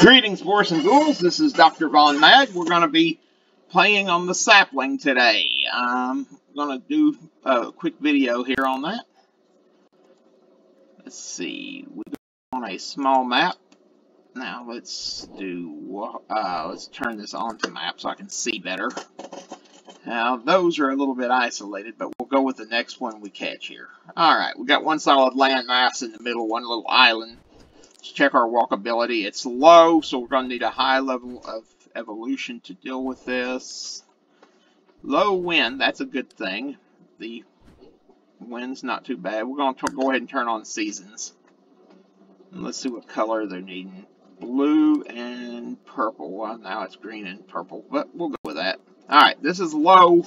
Greetings, boys and ghouls. This is Dr. Von Mad. We're going to be playing on the sapling today. I'm going to do a quick video here on that. Let's see. We're on a small map. Now let's turn this on to map so I can see better. Now those are a little bit isolated, but we'll go with the next one we catch here. Alright, we got one solid landmass in the middle, one little island. Let's check our walkability. It's low, so we're going to need a high level of evolution to deal with this. Low wind, that's a good thing. The wind's not too bad. We're going to go ahead and turn on seasons. And let's see what color they're needing. Blue and purple. Well, now it's green and purple, but we'll go with that. Alright, this is low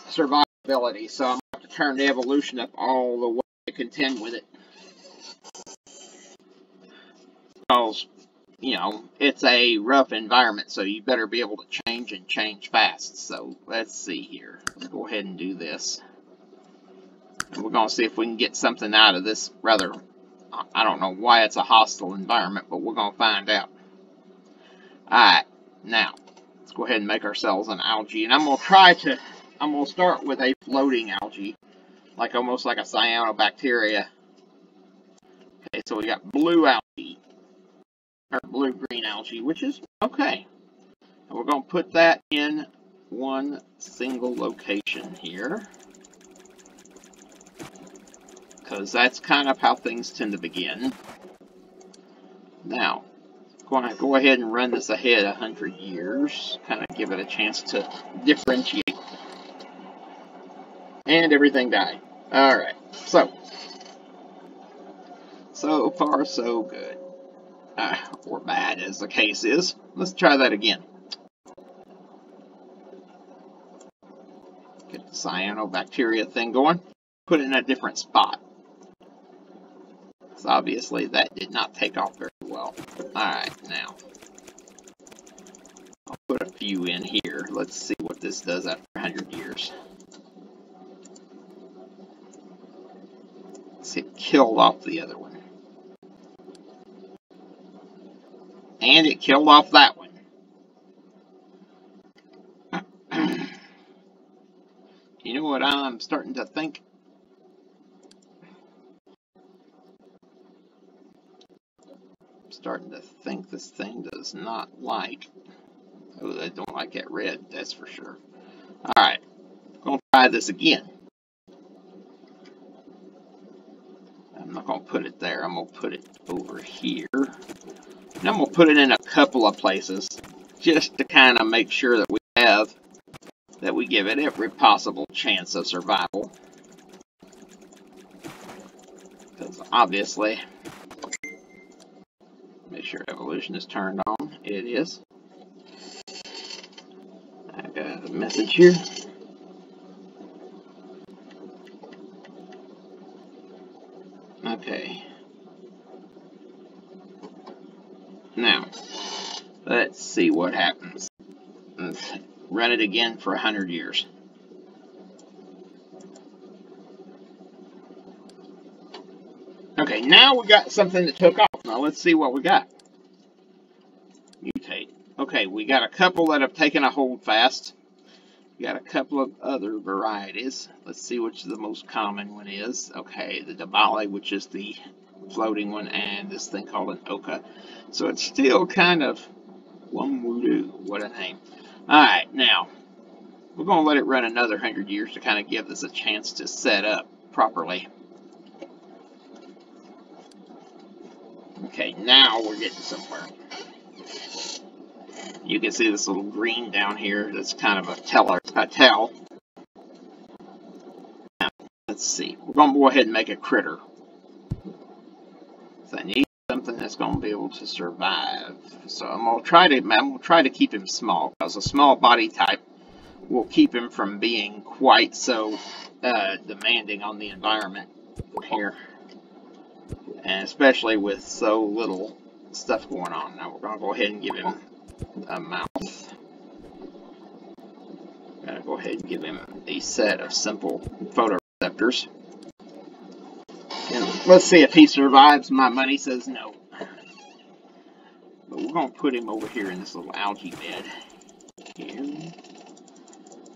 survivability, so I'm going to have to turn the evolution up all the way to contend with it. Because, you know, it's a rough environment, so you better be able to change and change fast. So, let's see here. Let's go ahead and do this. And we're going to see if we can get something out of this rather... I don't know why it's a hostile environment, but we're going to find out. Alright, now, let's go ahead and make ourselves an algae. And I'm going to start with a floating algae, like almost like a cyanobacteria. Okay, so we got blue algae, or blue-green algae, which is okay. And we're going to put that in one single location here. Because that's kind of how things tend to begin. Now, I'm going to go ahead and run this ahead 100 years. Kind of give it a chance to differentiate. And everything died. Alright, so far so good. Or bad as the case is. Let's try that again. Get the cyanobacteria thing going. Put it in a different spot. So obviously that did not take off very well. Alright, now. I'll put a few in here. Let's see what this does after 100 years. See, it killed off the other one. And it killed off that one. You know what I'm starting to think? Starting to think this thing does not like. Oh, they don't like that red, that's for sure. Alright, I'm going to try this again. I'm not going to put it there, I'm going to put it over here. And I'm going to put it in a couple of places, just to kind of make sure that we give it every possible chance of survival. Because obviously, make sure evolution is turned on. It is. I got a message here. Okay. Now, let's see what happens. Let's run it again for 100 years. Okay, now we got something that took off. Now let's see what we got. Mutate. Okay, we got a couple that have taken a hold fast. We got a couple of other varieties. Let's see which the most common one is. Okay, the Dabali, which is the floating one, and this thing called an Oka. So it's still kind of Wumwudu. What a name. Alright, now, we're going to let it run another 100 years to kind of give this a chance to set up properly. Okay, now we're getting somewhere. You can see this little green down here. That's kind of a tell. Now, let's see. We're going to go ahead and make a critter. So I need something that's going to be able to survive. So I'm going to try to keep him small, because a small body type will keep him from being quite so demanding on the environment here. And especially with so little stuff going on. Now we're going to go ahead and give him a mouth. Gotta go ahead and give him a set of simple photoreceptors. And let's see if he survives. My money says no. But we're going to put him over here in this little algae bed here.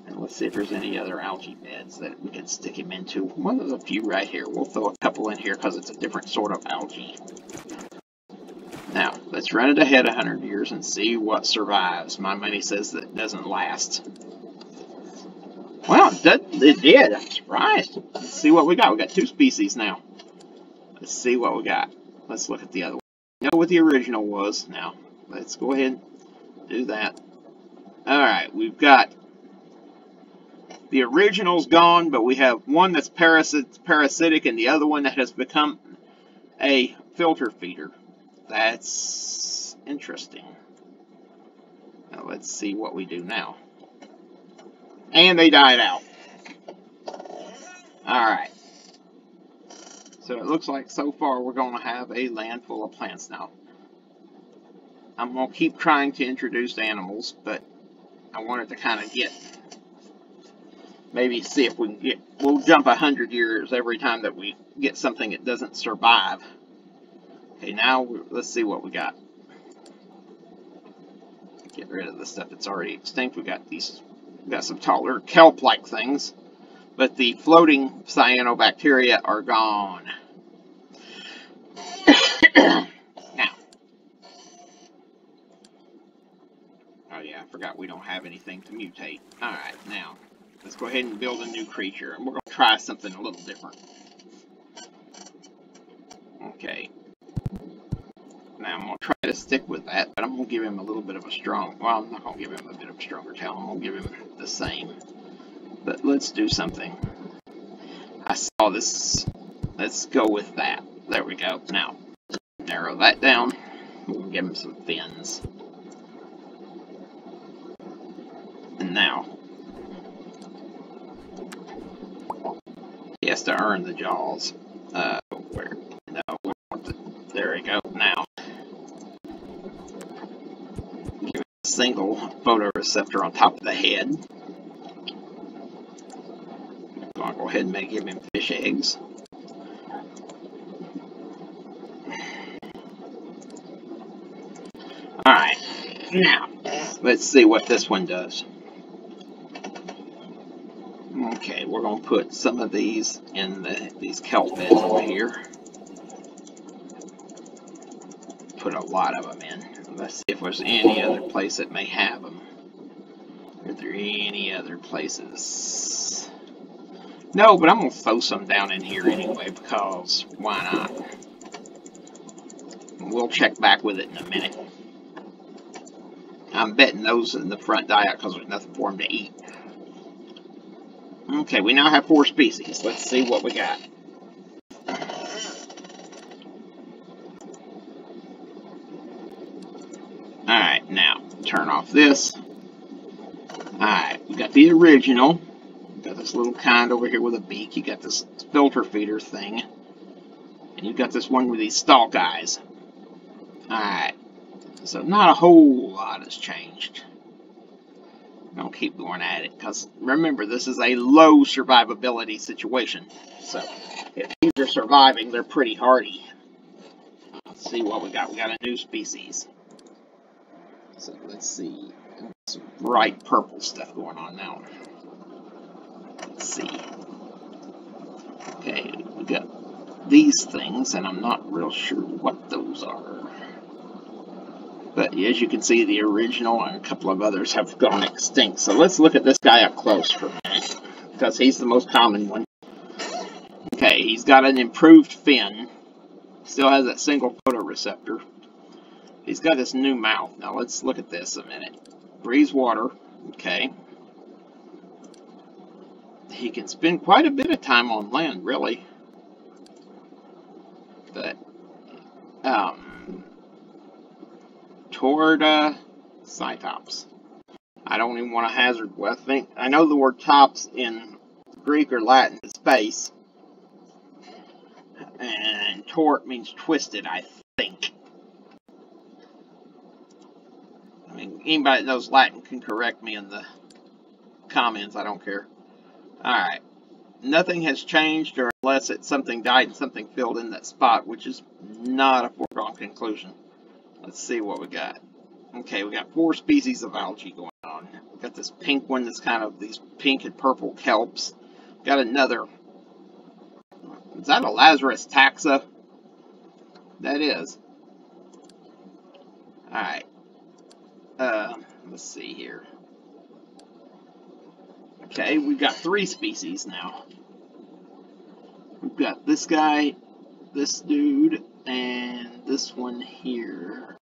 And let's see if there's any other algae beds that we can stick him into. Well, there's a few right here. We'll throw a couple in here because it's a different sort of algae. Now, let's run it ahead 100 years and see what survives. My money says that it doesn't last. Well, it did. I'm surprised. Let's see what we got. We got 2 species now. Let's see what we got. Let's look at the other one. We know what the original was. Now, let's go ahead and do that. Alright, we've got the original's gone, but we have one that's parasitic and the other one that has become a filter feeder. That's interesting. Now let's see what we do now. And they died out. Alright. So it looks like so far we're going to have a land full of plants now. I'm going to keep trying to introduce animals, but I wanted to kind of get, maybe see if we can get, we'll jump 100 years every time that we get something that doesn't survive. Okay, now let's see what we got. Get rid of the stuff that's already extinct. We got some taller kelp-like things, but the floating cyanobacteria are gone. Now, oh yeah, I forgot we don't have anything to mutate. Alright, now, let's go ahead and build a new creature, and we're going to try something a little different. Okay. Now, I'm going to try to stick with that, but I'm going to give him a little bit of a strong, well, I'm not going to give him a bit of a stronger tail. I'm going to give him the same. But let's do something. I saw this. Let's go with that. There we go. Now, narrow that down. We'll give him some fins. And now, he has to earn the jaws. Where? No, we want the, there we go. Now, give him a single photoreceptor on top of the head. I'll go ahead and give him fish eggs. Alright, now, let's see what this one does. Okay, we're going to put some of these in these kelp beds over here. Put a lot of them in. Let's see if there's any other place that may have them. Are there any other places? No, but I'm going to throw some down in here anyway, because why not? We'll check back with it in a minute. I'm betting those in the front die out because there's nothing for them to eat. Okay, we now have 4 species. Let's see what we got. Alright, now, turn off this. Alright, we got the original. We got this little kind over here with a beak. You got this filter feeder thing. And you got this one with these stalk eyes. Alright, so not a whole lot has changed. I'll keep going at it, because remember, this is a low survivability situation. So, if these are surviving, they're pretty hardy. Let's see what we got. We got a new species. So, let's see. Some bright purple stuff going on now. Let's see. Okay, we got these things, and I'm not real sure what those are. But as you can see, the original and a couple of others have gone extinct. So let's look at this guy up close for a minute, because he's the most common one. Okay, he's got an improved fin. Still has that single photoreceptor. He's got this new mouth. Now let's look at this a minute. Breathes water. Okay. He can spend quite a bit of time on land, really. But, toward Cytops. I don't even want to hazard. Well, I know the word tops in Greek or Latin is space, and tort means twisted, I think. I mean, anybody that knows Latin can correct me in the comments. I don't care. Alright. Nothing has changed, or unless something died and something filled in that spot, which is not a foregone conclusion. Let's see what we got. Okay, we got 4 species of algae going on. We've got this pink one that's kind of these pink and purple kelps. Got another. Is that a Lazarus taxa? That is. Alright. Let's see here. Okay, we've got 3 species now. We've got this guy, this dude, and this one here.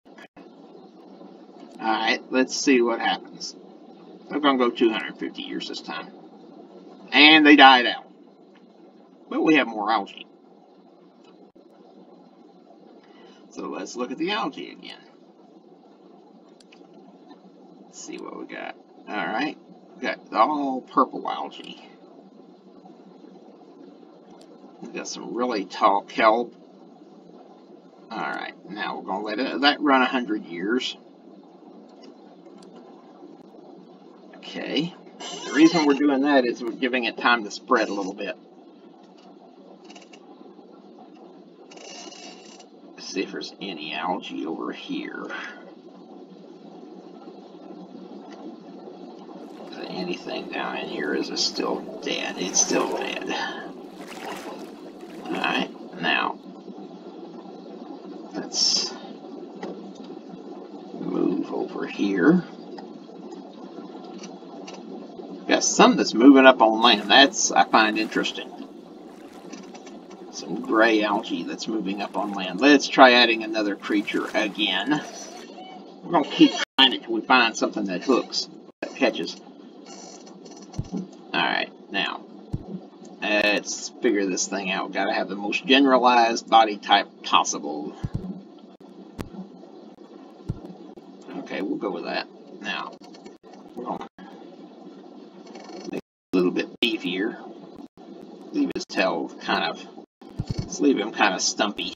Alright, let's see what happens. They're going to go 250 years this time. And they died out. But we have more algae. So let's look at the algae again. Let's see what we got. Alright, we got all purple algae. We've got some really tall kelp. Alright, now we're going to let that run 100 years. Okay. The reason we're doing that is we're giving it time to spread a little bit. Let's see if there's any algae over here. Anything down in here is still dead. It's still dead. Alright, now let's move over here. Got some that's moving up on land. That's, I find interesting. Some gray algae that's moving up on land. Let's try adding another creature again. We're going to keep trying it till we find something that hooks, that catches. Alright, now, let's figure this thing out. We've got to have the most generalized body type possible. Okay, we'll go with that. Now, we're going to make it a little bit beefier. Leave his tail kind of, let's leave him kind of stumpy.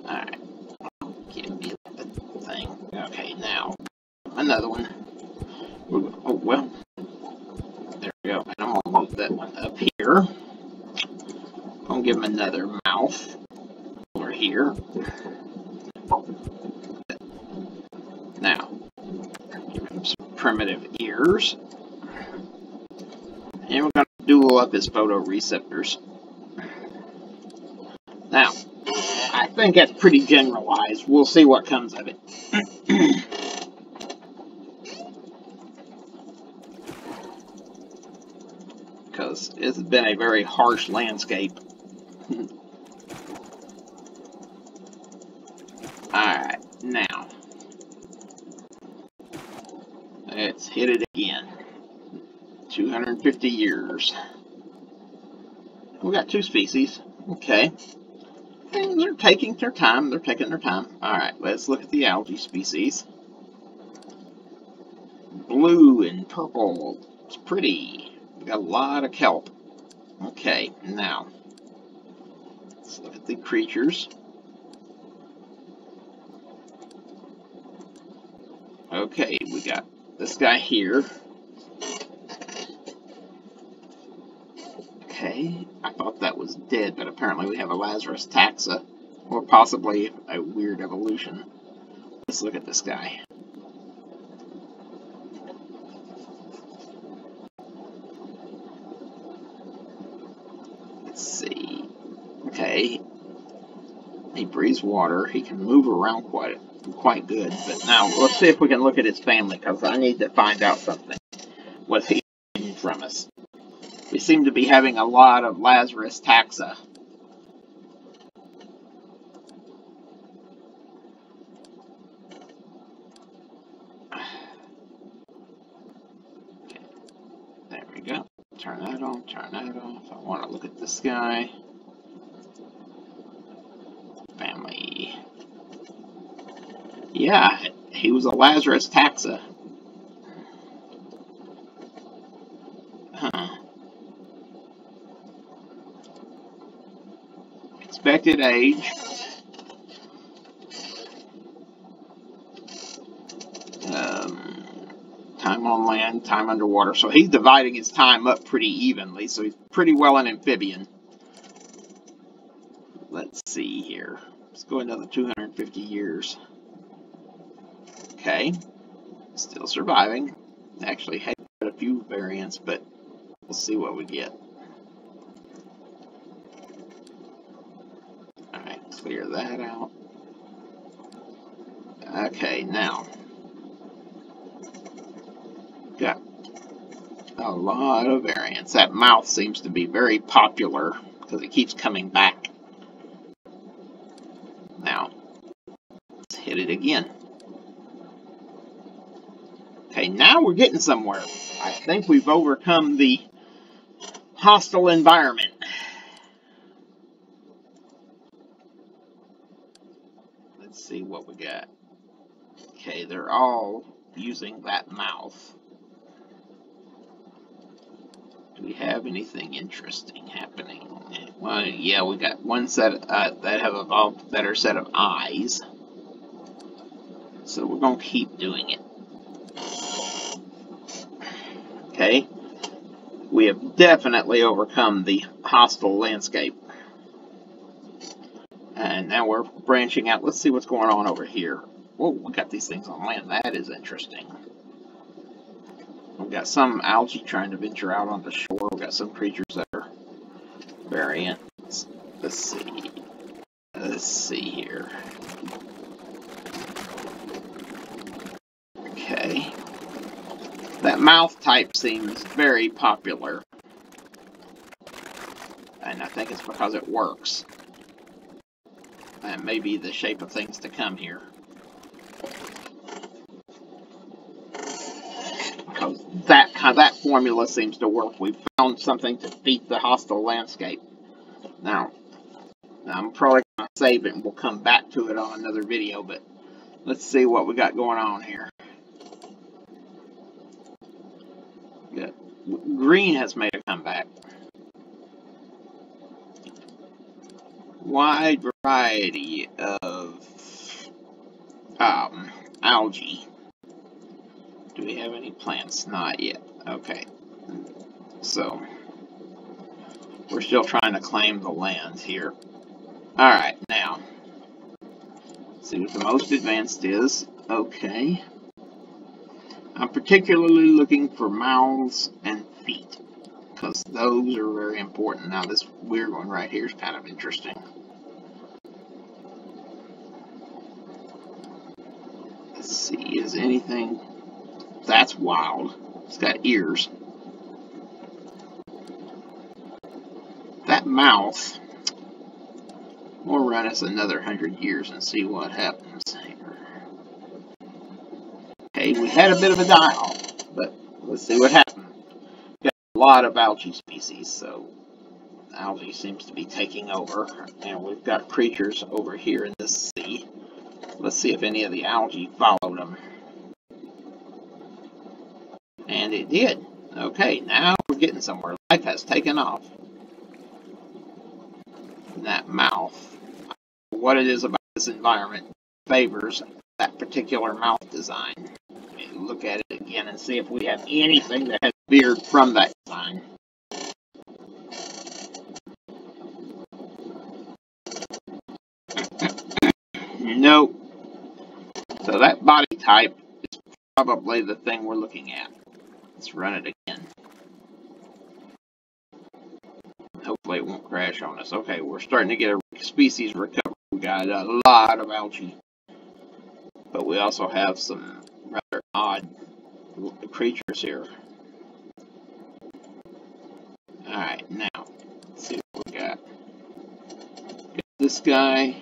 Alright, give me the thing. Okay, now, another one. Oh, well, there we go. And I'm going to move that one up here. I'm going to give him another mouth over here. Now, give him some primitive ears. And we're going to dual up his photoreceptors. Now, I think that's pretty generalized. We'll see what comes of it. Because it's been a very harsh landscape. Alright, now let's hit it again. 250 years. We got 2 species. Okay. And they're taking their time. They're taking their time. Alright, let's look at the algae species. Blue and purple. It's pretty. We got a lot of kelp. Okay, now let's look at the creatures. Okay, we got this guy here. Okay, I thought that was dead, but apparently we have a Lazarus taxa, or possibly a weird evolution. Let's look at this guy. Let's see. Okay, he breathes water. He can move around quite good. But now let's see if we can look at his family, because I need to find out something. What's he hiding from us? We seem to be having a lot of Lazarus taxa. Okay, there we go. Turn that on, turn that off. I want to look at this guy. Family. Yeah, he was a Lazarus taxa. Huh. Expected age. Time on land, time underwater. So he's dividing his time up pretty evenly. So he's pretty well an amphibian. Let's see here. Let's go another 250 years. Okay, still surviving. Actually, had quite a few variants, but we'll see what we get. Alright, clear that out. Okay, now, got a lot of variants. That mouth seems to be very popular because it keeps coming back. Now, let's hit it again. Okay, now we're getting somewhere. I think we've overcome the hostile environment. Let's see what we got. Okay, they're all using that mouth. Do we have anything interesting happening? Well, yeah, we got one set that have evolved a better set of eyes. So we're going to keep doing it. Okay, we have definitely overcome the hostile landscape. And now we're branching out. Let's see what's going on over here. Whoa, we got these things on land. That is interesting. We've got some algae trying to venture out on the shore. We've got some creatures that are variants. Let's see. Let's see here. Okay. That mouth type seems very popular. And I think it's because it works. And maybe the shape of things to come here. Because that formula seems to work. We've found something to beat the hostile landscape. Now I'm probably going to save it and we'll come back to it on another video, but let's see what we got going on here. Good. Green has made a comeback. Wide variety of algae. Do we have any plants? Not yet. Okay. So, we're still trying to claim the land here. Alright, now. Let's see what the most advanced is. Okay. I'm particularly looking for mouths and feet, because those are very important. Now, this weird one right here is kind of interesting. Let's see, is anything... That's wild. It's got ears. That mouth... We'll run us another 100 years and see what happens here. Okay, we had a bit of a die-off, but let's see what happens. We've got a lot of algae species, so algae seems to be taking over. And we've got creatures over here in this sea. Let's see if any of the algae followed them. And it did. Okay, now we're getting somewhere. Life has taken off. And that mouth. What it is about this environment favors that particular mouth design. Look at it again and see if we have anything that has veered from that design. Nope. So that body type is probably the thing we're looking at. Let's run it again. Hopefully it won't crash on us. Okay, we're starting to get a species recovery. We got a lot of algae. But we also have some rather odd creatures here. Alright, now, let's see what we got. Got this guy.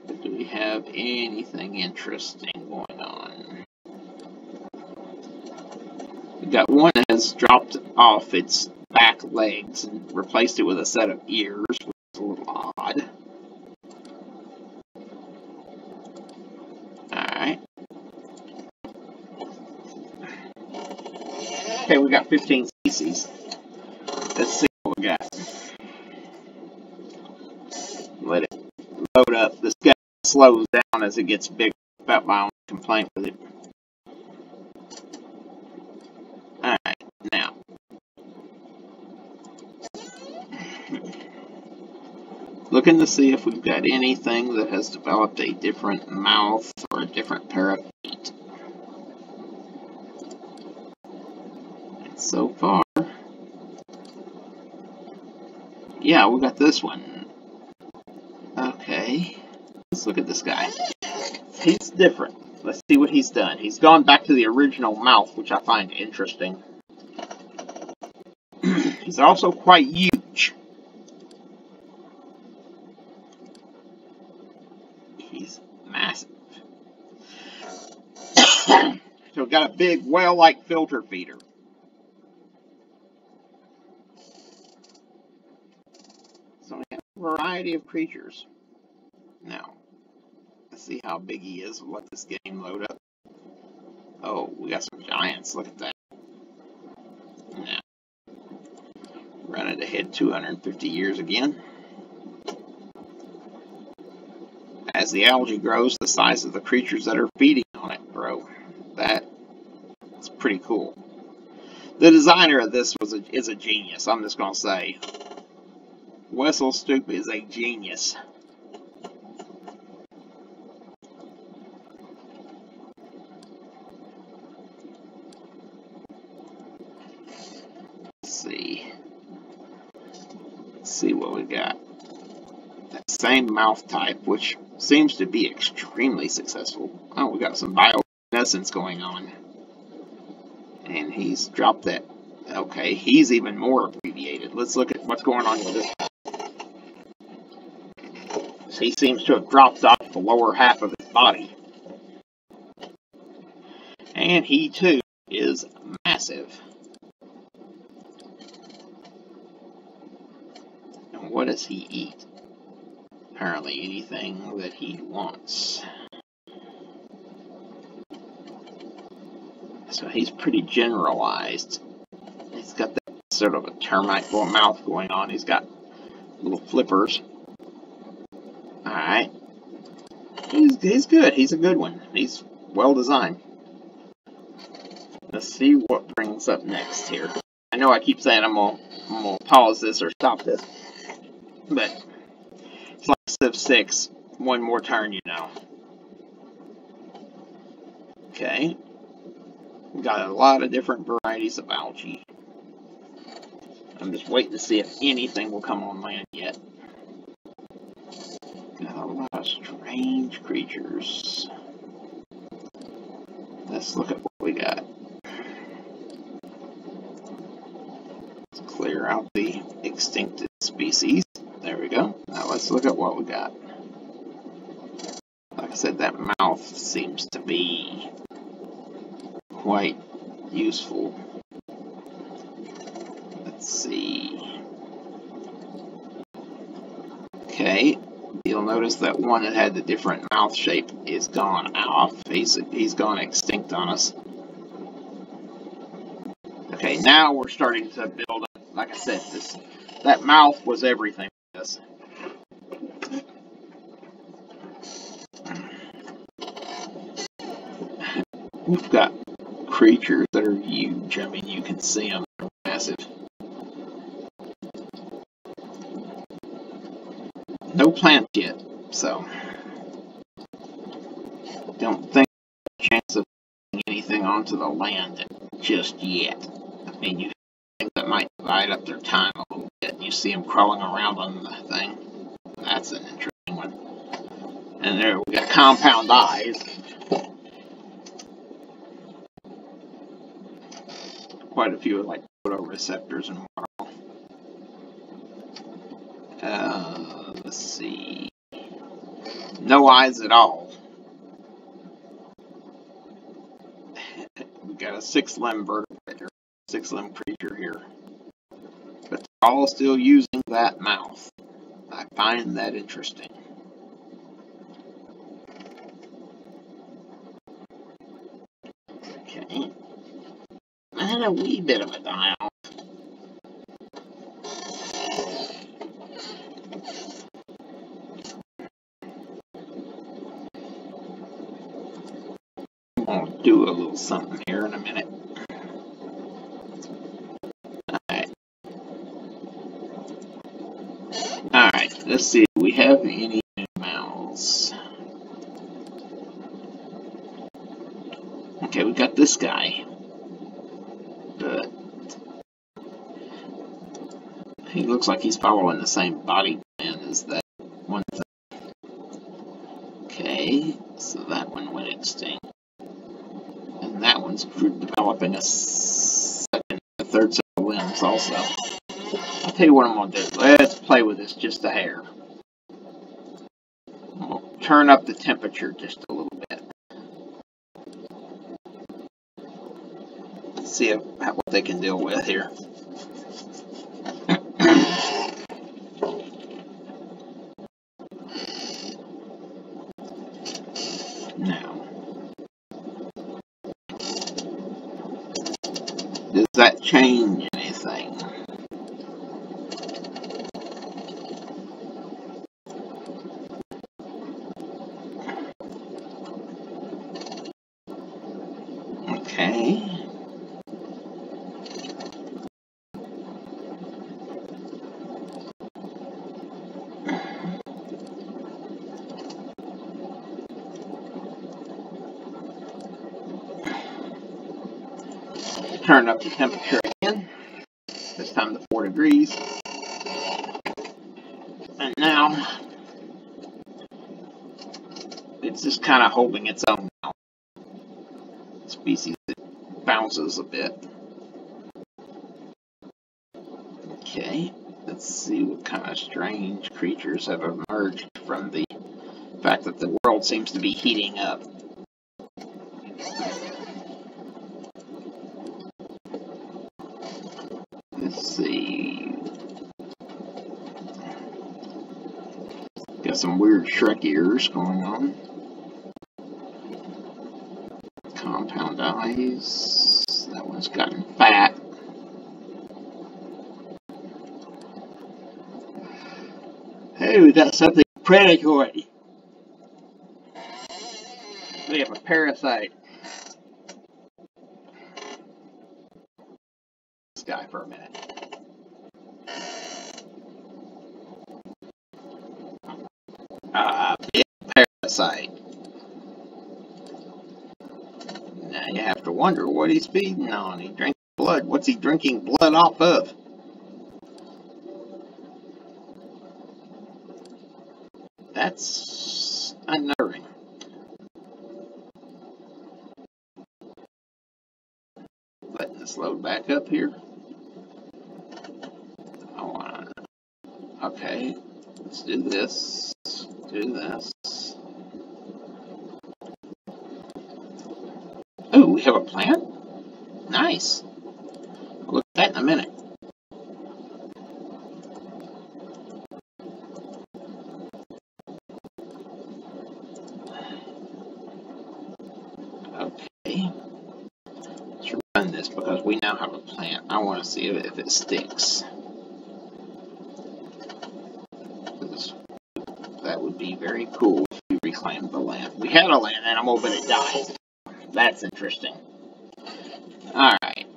But do we have anything interesting going on? We got one that has dropped off its back legs and replaced it with a set of ears, which is a little odd. Alright. Okay, we got 15 species. Let's see what we got. Let it load up. This guy slows down as it gets bigger. About my own complaint with it. Alright, now. Looking to see if we've got anything that has developed a different mouth or a different pair of feet. And so far, yeah, we got this one. Okay, let's look at this guy. He's different. Let's see what he's done. He's gone back to the original mouth, which I find interesting. He's also quite huge. He's massive. So we've got a big whale-like filter feeder. So we have a variety of creatures. Now, let's see how big he is. We'll let this game load up. Oh, we got some giants. Look at that. Now, run it ahead 250 years again. As the algae grows, the size of the creatures that are feeding on it grow. That's pretty cool. The designer of this is a genius, I'm just going to say. Wessel Stoop is a genius. Let's see what we got. That same mouth type, which seems to be extremely successful. Oh, we got some bioluminescence going on. And he's dropped that. Okay, he's even more abbreviated. Let's look at what's going on with this. He seems to have dropped off the lower half of his body. And he, too, is massive. And what does he eat? Apparently anything that he wants. So he's pretty generalized. He's got that sort of a termite mouth going on. He's got little flippers. Alright. He's good. He's a good one. He's well designed. Let's see what brings up next here. I know I keep saying I'm gonna pause this or stop this. But it's like Civ 6. One more turn, you know. Okay. We've got a lot of different varieties of algae. I'm just waiting to see if anything will come on land yet. Got a lot of strange creatures. Let's look at what we got. Let's clear out the extinct species. There we go. Now let's look at what we got. Like I said, that mouth seems to be quite useful. Let's see. Okay, you'll notice that one that had the different mouth shape is gone off. He's gone extinct on us. Okay, now we're starting to build up. Like I said, that mouth was everything for this. We've got creatures that are huge. I mean, you can see them. They're massive. No plants yet, so don't think there's a chance of putting anything onto the land just yet. I mean, you think that might divide up their time a little bit. You see them crawling around on the thing. That's an interesting one. And there we got compound eyes. Quite a few like photoreceptors and whatnot. Let's see. No eyes at all. We got a six-limb vertebrate, six-limb creature here. But they're all still using that mouth. I find that interesting. Okay. And a wee bit of a die off. I'll do a little something here in a minute. Alright, let's see. We Any new mouths? Okay, we got this guy. But he looks like he's following the same body plan as that one thing. Okay, so that one went extinct. And that one's developing a third set of limbs also. I'll tell you what I'm going to do. Let's play with this just a hair. We'll turn up the temperature just a little bit. Let's see what they can deal with here. Now, does that change anything? Okay. Turn up the temperature again. This time to 4 degrees. And now it's just kind of holding its own now. Species that bounces a bit. Okay, let's see what kind of strange creatures have emerged from the fact that the world seems to be heating up. Let's see. Got some weird Shrek ears going on. Compound eyes. That one's gotten fat. Hey, we got something predatory. We have a parasite. This guy for a minute. Big parasite. Now you have to wonder what he's feeding on. He drinks blood. What's he drinking blood off of? That's unnerving. Letting this load back up here. Okay, let's do this. Do this. Oh, we have a plant? Nice. I'll look at that in a minute. Okay. Let's run this because we now have a plant. I want to see if it sticks. That would be very cool if we reclaimed the land. We had a land animal, but it died. That's interesting. Alright.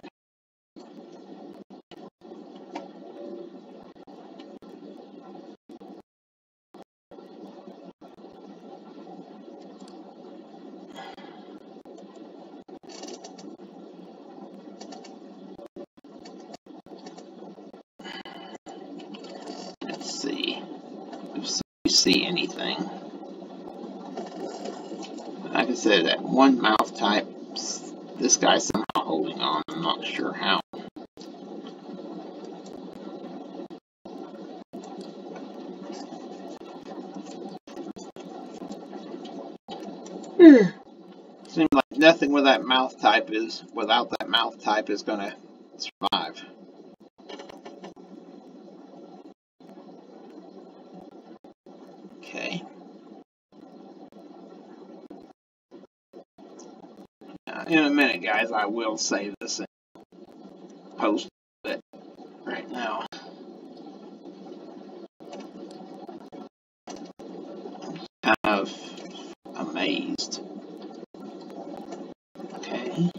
Let's see if we see anything. Like I said, that one mouth type, this guy's somehow holding on. I'm not sure how. Seems like nothing with that mouth type is, without that mouth type is going to survive. Okay. In a minute, guys, I will save this and post it right now. I'm kind of amazed. Okay.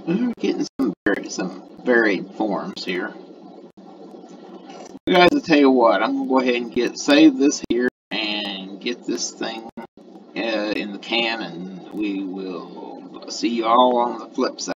We're getting some varied forms here. Guys, I'll tell you what, I'm going to go ahead and save this here and get this thing in the can, and we will see you all on the flip side.